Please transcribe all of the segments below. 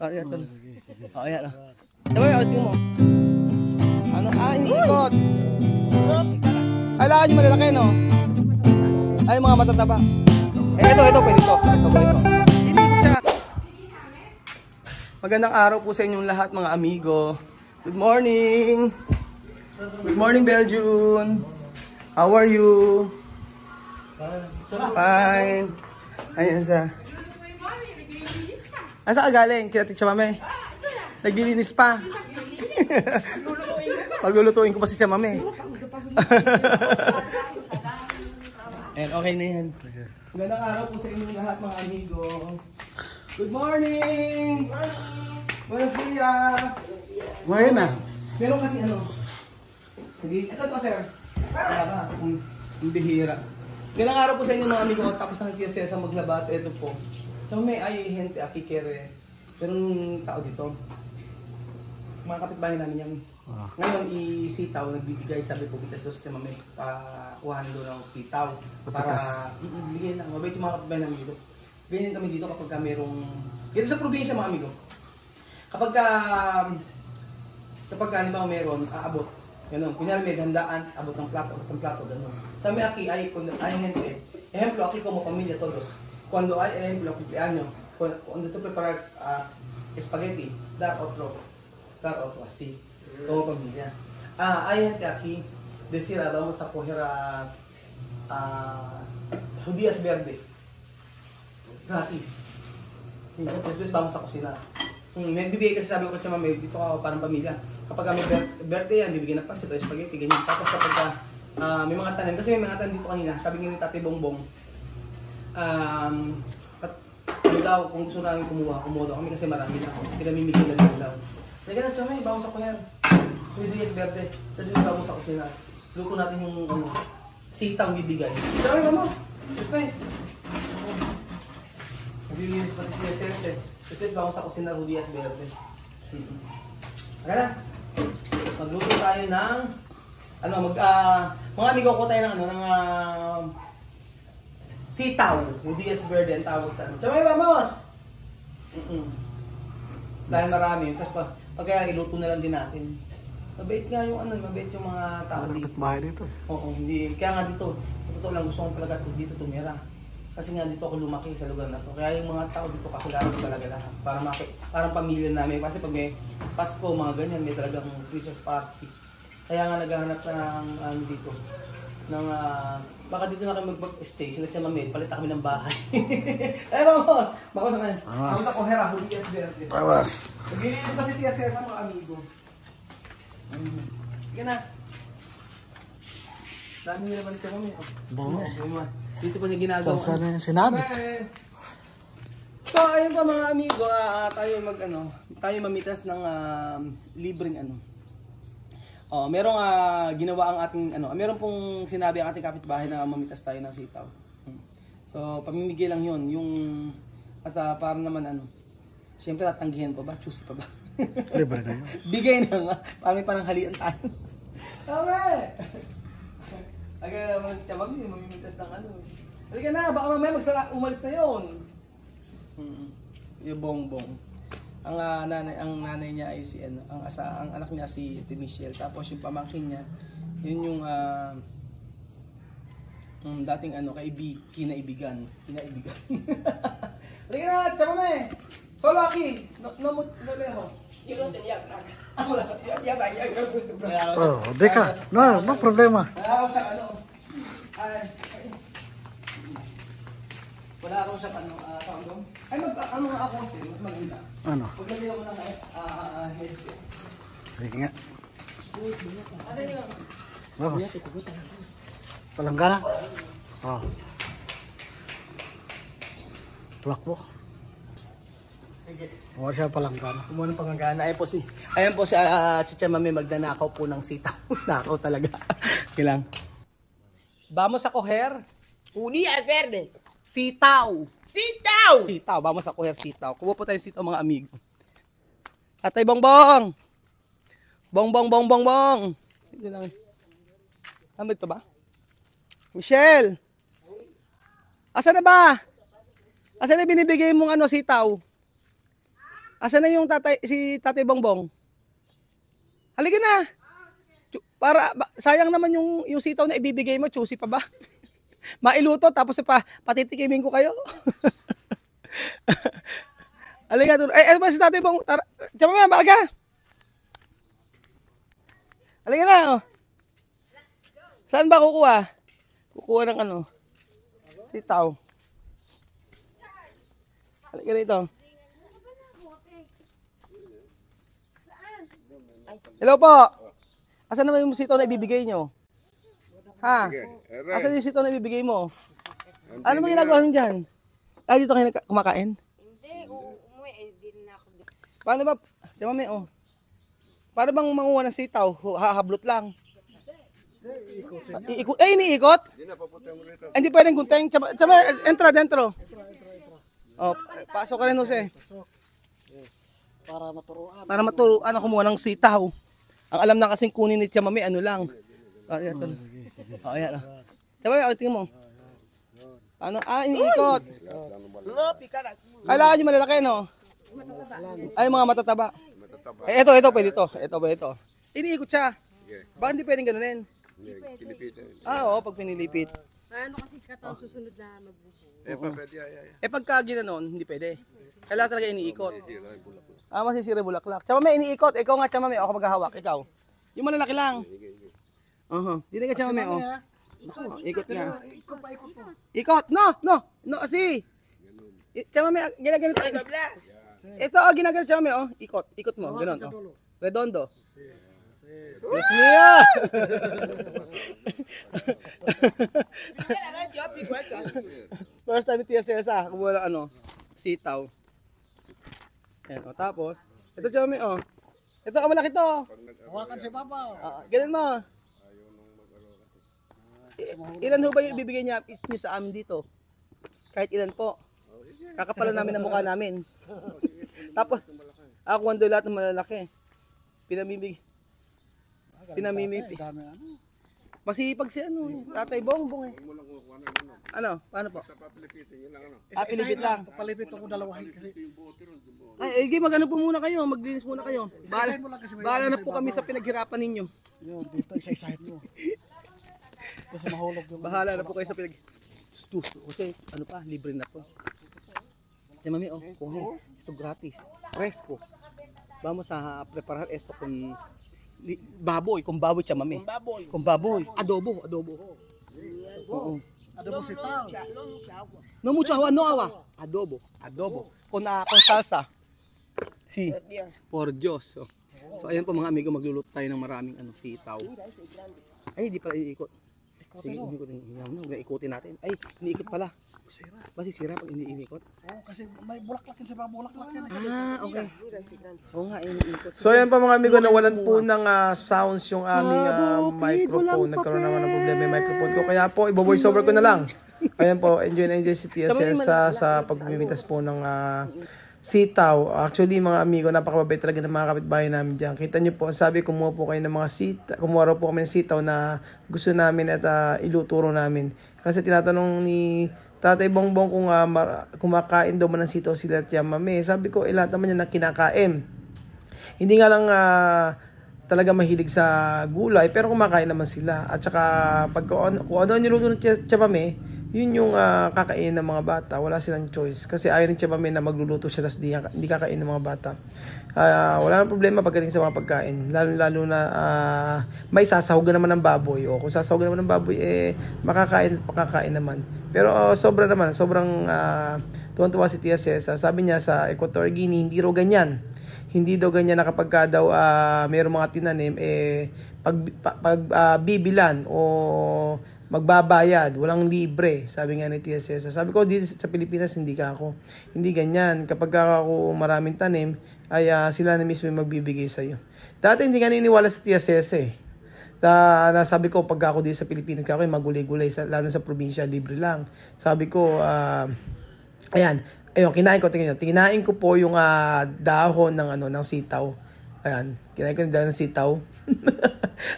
Ayan, ito. Ayan. Tingin mo. Ano? Iniikot. Kailangan nyo malalaki, no? Ay, mga matataba. Ito, pwede ito. Iniikot siya. Magandang araw po sa inyong lahat, mga amigo. Good morning. Good morning, Belgium. How are you? Fine. Ayan sa. Asa ka galing? Kinatik siya, mame. Naglilinis pa. Paglulutuin ko pa si siya, mame. And okay na yan. Magandang araw po sa inyong lahat, mga amigo. Good morning! Buenos dias! Ngayon na. Meron kasi ano. Sige, ito sir. Wala ba? Ang bihira. Magandang araw po sa inyong mga amigo. Tapos ang tiyasesa maglabat. Ito po. So may ay gente aki kere. Merong tao dito. Mga kapitbahay namin yan. Ngayon, isitaw, nagbibigay, sabi ko, bitas dos kaya mamay, kuhanan doon ng sitaw. Para, bigyan lang, mabait yung mga kapitbahay namin dito. Ganyan kami dito kapag merong, dito sa probinsya mga amigo. Kapag halimbawa meron, aabot. Ganun, kunyari may handaan, abot ng plato, ganun. Sa may aki, ay gente, ejemplo, aki como pamilya todos. Cuando hay ejemplo, cumpleaños, cuando tú preparas spaghetti, dar otro, así. Como familia. Hay gente aquí, decir, vamos a coger judías verde. Gratis. Sí, después vamos a cocinar. May bibigay kasi sabi ko kay mama, dito ako parang pamilya. Kapag kami birthday yan, bibigyan ng pasit o spaghetti, ganyan. Tapos kapag may mga tanim, kasi may mga tanim dito kanina, sabi nga ni Tate Bongbong, ano daw, kung gusto namin kumuha daw kami kasi marami na. Pinamimigay na rin daw. Lagi na, Chomay, bawas ako yan. 2 days verde. Tapos yung bawas ako sila. Luto natin yung sitang bibigay. Chomay, vamos! Después. Naglilinis pa si CSS eh. Después, bawas ako sila 2 days verde. Kaya na. Magluto tayo ng mga amigo ko tayo ng sitaw. 2 days verde ang tawag sa ano. Chomay, vamos! Dahil marami. Tapos pag kaya iluto na lang din natin. Mabait nga yung mabait yung mga tao dito. Bahay dito. Oo, hindi. Kaya nga dito, totoo lang gusto ko talaga dito tumira. Kasi nga dito ako lumaki sa lugar na to. Kaya yung mga tao dito kakilala ko talaga lahat. Parang pamilya namin. Kasi pag may Pasko, mga ganyan, may talagang Christmas party. Kaya nga naghahanap ng dito. Baka dito na kami mag-stay. Sila siya mamit, palit kami ng bahay. Eh, vamos! Bako sa kanya. Vamos sa Kohera, Julias Verde. Bawas. Naglilinis pa si Tia Cesa, mga amigo. Sige na. Dami nyo naman siya mami. Bango. Dito pa niya ginagawa. Sana yung sinabi. So, ayun pa mga amigo, tayo mamitas ng libreng merong ginawa ang ating meron pong sinabi ang ating kapitbahay na mamitas tayo ng sitaw. So, pamimigay lang 'yon, yung para naman siyempre tatanggihan pa ba? Choose pa ba? Libre na yun. Bigay na, parang parang halian tayo. Tama! Aga naman siya mamimitas ng Halika na, baka mamaya umalis na 'yon. Yung bongbong. Ang nanay niya ay si ang anak niya si Michelle, tapos yung pamangkin niya yun yung dating kinaibigan. Halika na, tsaka mo solo aki, no lejos. Yo no tenía placa. Ya gusto bro. Oh, deka. No problema. Wala akong sa sound. Ay ako kasi mas maganda. Ano? Paglagay ako ng headset. Sige nga. Ano yun? Bawas. Palanggana. Oh. Plak po. Sige. Wala siya palanggana. Kumuha ng panggana. Ayan po si Chicha Mami magdanakaw po ng sitaw. Nakaw talaga. Kailang. Vamos a coger Judías verdes. sitaw. Sitaw. Vamos a coger sitaw. Kumuha po tayo sitaw mga amigo. Atay bongbong. Bongbong. Hindi lang. Ano ito ba? Michelle. Asa na ba? Asa na binibigay mong sitaw? Asan na yung si Tatay Bongbong? Halika na. Sayang naman yung sitaw na ibibigay mo, choosy pa ba? Mailuto tapos patitikimin ko kayo. Halika doon. Ano ba si Tatay Bongbong? Tsama nga, baka. Halika na. Oh. Saan ba kukuha? Kukuha ng ano? Sitaw. Halika rito. Hello po. Asan naman yung sitaw na ibibigay nyo? Ha? Asan yung sitaw na ibibigay mo? Ano ba ginagawa nyo dyan? Dito kayo kumakain? Hindi, umuwi. Hindi na ako. Paano ba? Diyan mami, oh. Paano bang manguha ng sitaw? Hahablot lang. Iniikot? Hindi pwedeng gunteng. Tsama, entra dentro. Oh, pasok ka rin, Jose. Para maturuan ako kumuha ng sitaw. Ang alam na kasing kunin ni Chamami, ano lang. Ayan. Ayan. Tsama, tingin mo. Ano? Iniikot. Kailangan nyo malalaki, no? Ay, mga matataba. Ito, pwede ito. Ito. Iniikot siya. Bakit hindi pwedeng ganunin? Oo, pag pinilipit. Ano kasi katang susunod na magbubuo? Pagka ginanon, hindi pwede. Kailangan talaga iniikot. Masisira bulaklak. Chamame, iniikot. Ikaw nga, Chamame. Ako maghahawak. Ikaw. Yung malalaki lang. Dito ka, Chamame. Ikot nga. Ikot. No. Kasi. Chamame, ginaganito. Ito, ginaganito, Chamame. Ikot mo. Ganon. Redondo. Yes, Mia! First time ni Tia Cesa, kumuha ng sitaw. Ayan, tapos, ito Chome, ito malaki to. Hawakan si Papa. Ganun mo. Ilan ho ba yung ibibigay niya sa amin dito? Kahit ilan po. Kakapalan namin ang mukha namin. Tapos, ako doon lahat ng malalaki. Pinamimigay. Masipag si Tatay Bongbong eh. Ano? Paano po? Pilipit lang. Palipit ako dalawahin kasi. Ay, magano po muna kayo, maglinis muna kayo. Bahala na po kami sa pinaghirapan ninyo. Yun, dito isa-isahin mo. Kasi mahulog yung... Bahala na po kayo sa kasi ano pa, libre na po. Diyan mami, kuhin. So gratis. Fresco. Vamos a preparar esto con baboy, kung baboy siya mami. Kung baboy. Adobo. Oo. Adobo sitaw. No mucho agua, no agua. Adobo. Con salsa. Si. Por Dios. So ayan po mga amigo, magluluto tayo ng maraming sitaw. Ay, di pala iikot. Sige, ikutin natin. Ay, iniikot pala. Masisira pag hindi inikot. Kasi may bulaklak yun sa bulaklak yan. Okay. Oo nga, iniikot. So ayan pa mga amigo, nawalan po ng sounds yung aming microphone. Nagkaroon naman ng problema yung microphone ko. Kaya po, i-voice over ko na lang. Ayan po, enjoy si Tia Cesa sa pagmimitas po ng sitaw. Actually mga amigo, napakababait talaga ng mga kapitbahay namin dyan. Kita nyo po, sabi kumuha po kayo ng mga sitaw. Kumuha raw po kami ng sitaw na gusto namin at iluturo namin. Kasi tinatanong ni Tatay Bongbong kung kumakain daw man ng sitaw sila at Chamame. Sabi ko, lahat naman yan na kinakain. Hindi nga lang talaga mahilig sa gulay, pero kumakain naman sila. At saka, kung ano niluto ng Chamame, yun yung kakain ng mga bata. Wala silang choice. Kasi ayaw ng Chamame na magluluto siya, tapos hindi kakain ng mga bata. Wala nang problema pagdating sa mga pagkain. Lalo na may sasahugan naman ng baboy. O kung sasahugan naman ng baboy, makakain naman. Pero sobrang tuwan-tuwa si Tia Cesa. Sabi niya sa Equatorial Guinea, hindi daw ganyan na kapag daw mayroong mga tinanim, bibilan o magbabayad, walang libre, sabi nga ni Tia Cesa. Sabi ko, dito sa Pilipinas, hindi ganyan. Kapag ako maraming tanim, ay sila na mismo magbibigay sa'yo. Dati hindi nga niniwala sa Tia Cesa sabi ko, pag ako dito sa Pilipinas, ako magulay-gulay, lalo sa probinsya, libre lang. Sabi ko, ayun, kinain ko po yung dahon ng sitaw. Ayan, kinain ko yung dahon ng sitaw.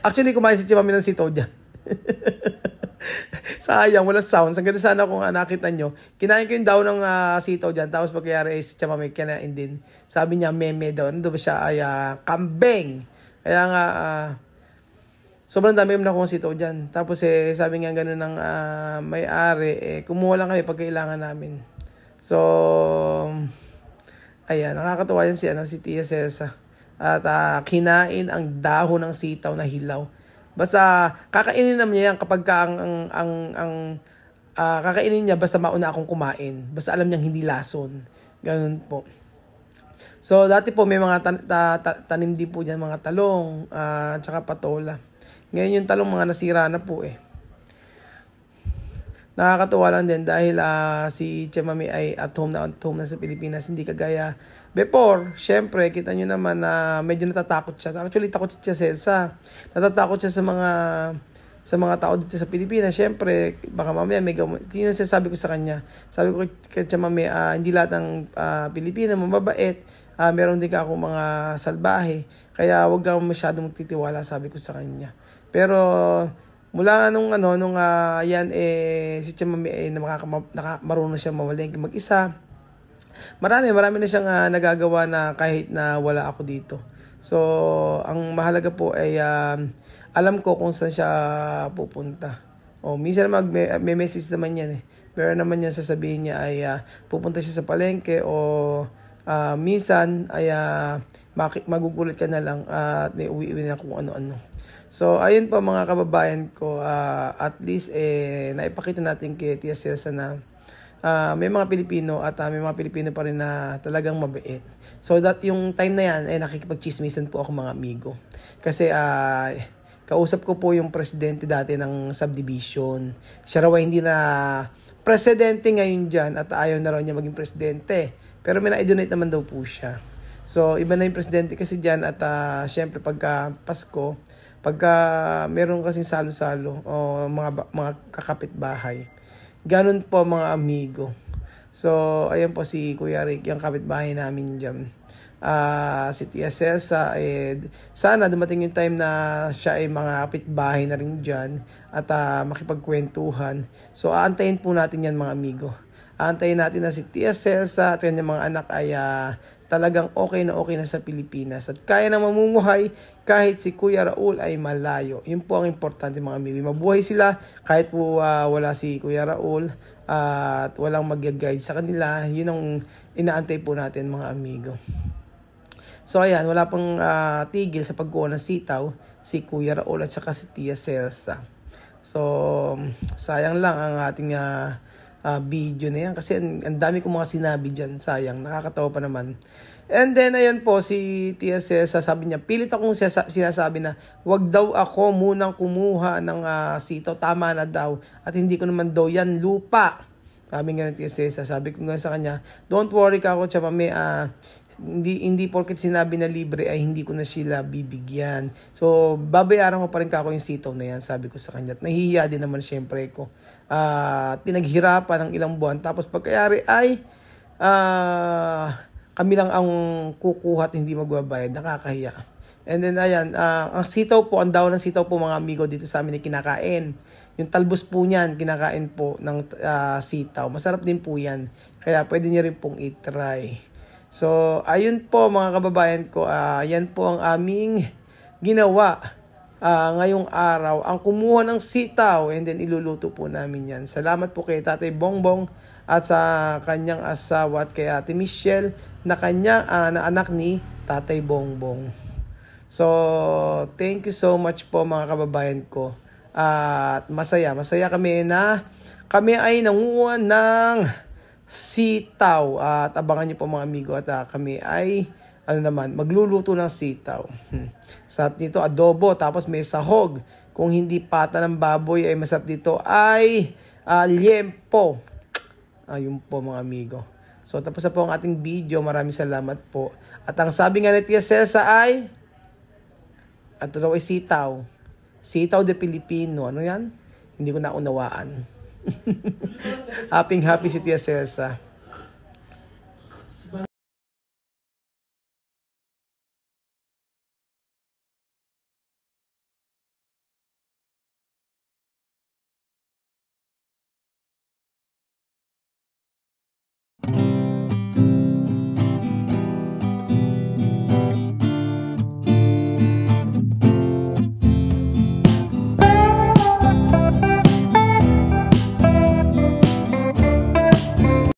Actually, kumain si Chamame ng sitaw dyan. Sayang, wala sounds. Ang ganda sana kung nakita nyo. Kinain ko yung daw ng sitaw dyan. Tapos pagkayari si Chama may kinain din. Sabi niya, meme daw. Ano ba siya? Ay, kambing. Kaya nga, sobrang dami na akong sitaw dyan. Tapos sabi nga gano'n ng may-ari, kumuha lang kami pag kailangan namin. So, ayan, nakakatawa yan si Tia Cesa. At kinain ang dahon ng sitaw na hilaw. Basta kakainin naman niya yan kapag kakainin niya basta mauna akong kumain. Basta alam niyang hindi lason. Ganun po. So dati po may mga tanim din po diyan, mga talong, tsaka patola. Ngayon yung talong mga nasira na po Nakakatuwa lang din dahil si Chamami ay at home na sa Pilipinas. Hindi kagaya before. Syempre, kita nyo naman na medyo natatakot siya. Actually, takot siya natatakot siya sa mga tao dito sa Pilipinas. Syempre, baka mamaya may gamot. Yun ang sabi ko sa kanya. Sabi ko kay Chamami, hindi lahat ng Pilipina mababait. Meron din ka akong mga salbahe. Kaya wag kang masyadong magtitiwala, sabi ko sa kanya. Pero mula nung si Chamami marunong siya mawalengke mag-isa. Marami na siyang nagagawa na kahit na wala ako dito. So, ang mahalaga po ay alam ko kung saan siya pupunta. Minsan may message naman yan Pero naman yan sasabihin niya ay pupunta siya sa palengke o minsan ay magugulat ka na lang at may uwi na kung ano-ano. So, ayun po mga kababayan ko, at least naipakita natin kay Tia Cesa na may mga Pilipino at may mga Pilipino pa rin na talagang mabait. So, yung time na yan, nakikipag-chismisan po ako mga amigo. Kasi, kausap ko po yung presidente dati ng subdivision. Siya raw hindi na presidente ngayon dyan at ayaw na raw niya maging presidente. Pero may na-donate naman daw po siya. So, iba na yung presidente kasi dyan at syempre pagka Pasko, pagka meron kasing salo-salo o mga kakapitbahay. Ganun po mga amigo. So, ayan po si Kuya Rick, yung kapitbahay namin dyan. Si Tia Cesa, sana dumating yung time na siya ay mga kapitbahay na rin dyan at makipagkwentuhan. So, aantayin po natin yan mga amigo. Aantayin natin na si Tia Cesa at kanyang mga anak ay talagang okay na sa Pilipinas. At kaya na mamumuhay kahit si Kuya Raul ay malayo. Yun po ang importante mga amigo. Mabuhay sila kahit po wala si Kuya Raul at walang mag-guide sa kanila. Yun ang inaantay po natin mga amigo. So ayan, wala pang tigil sa pagkuha ng sitaw si Kuya Raul at saka si Tia Cesa. So sayang lang ang ating video na yan kasi ang dami kong mga sinabi dyan. Sayang, nakakatawa pa naman. And then ayan po si Tia Cesa, sabi niya, pilit akong sinasabi na wag daw ako munang kumuha ng sitaw, tama na daw at hindi ko naman daw yan lupa. Sabi nga ng Tia Cesa, sabi ko nga sa kanya, don't worry ka ako, Chamami, hindi porket sinabi na libre ay hindi ko na sila bibigyan. So babayaran ko pa rin ako yung sitaw na yan, sabi ko sa kanya. At nahihiya din naman syempre ko. Pinaghirapan ng ilang buwan. Tapos pagkayari ay kami lang ang kukuha at hindi magbabayad. Nakakahiya. And then ayan, ang sitaw po, ang daw ng sitaw po mga amigo dito sa amin ay kinakain. Yung talbos po niyan, kinakain po ng sitaw. Masarap din po yan. Kaya pwede niyo rin pong i-try. So, ayun po mga kababayan ko. Yan po ang aming ginawa ngayong araw. Ang kumuha ng sitaw and then iluluto po namin yan. Salamat po kay Tatay Bongbong at sa kanyang asawa at kay Ate Michelle na na anak ni Tatay Bongbong. So, thank you so much po mga kababayan ko. At masaya kami na kami ay nanguha ng sitaw. At abangan niyo po mga amigo at kami ay magluluto ng sitaw. Sarap nito, adobo, tapos may sahog. Kung hindi pata ng baboy ay masarap dito ay liempo. Ayun po mga amigo. So tapos na po ang ating video. Maraming salamat po. At ang sabi nga ni Tia Cesa ay ito daw ay sitaw. Sitaw de Pilipino. Ano yan? Hindi ko naunawaan. Happy si Tia Cesa.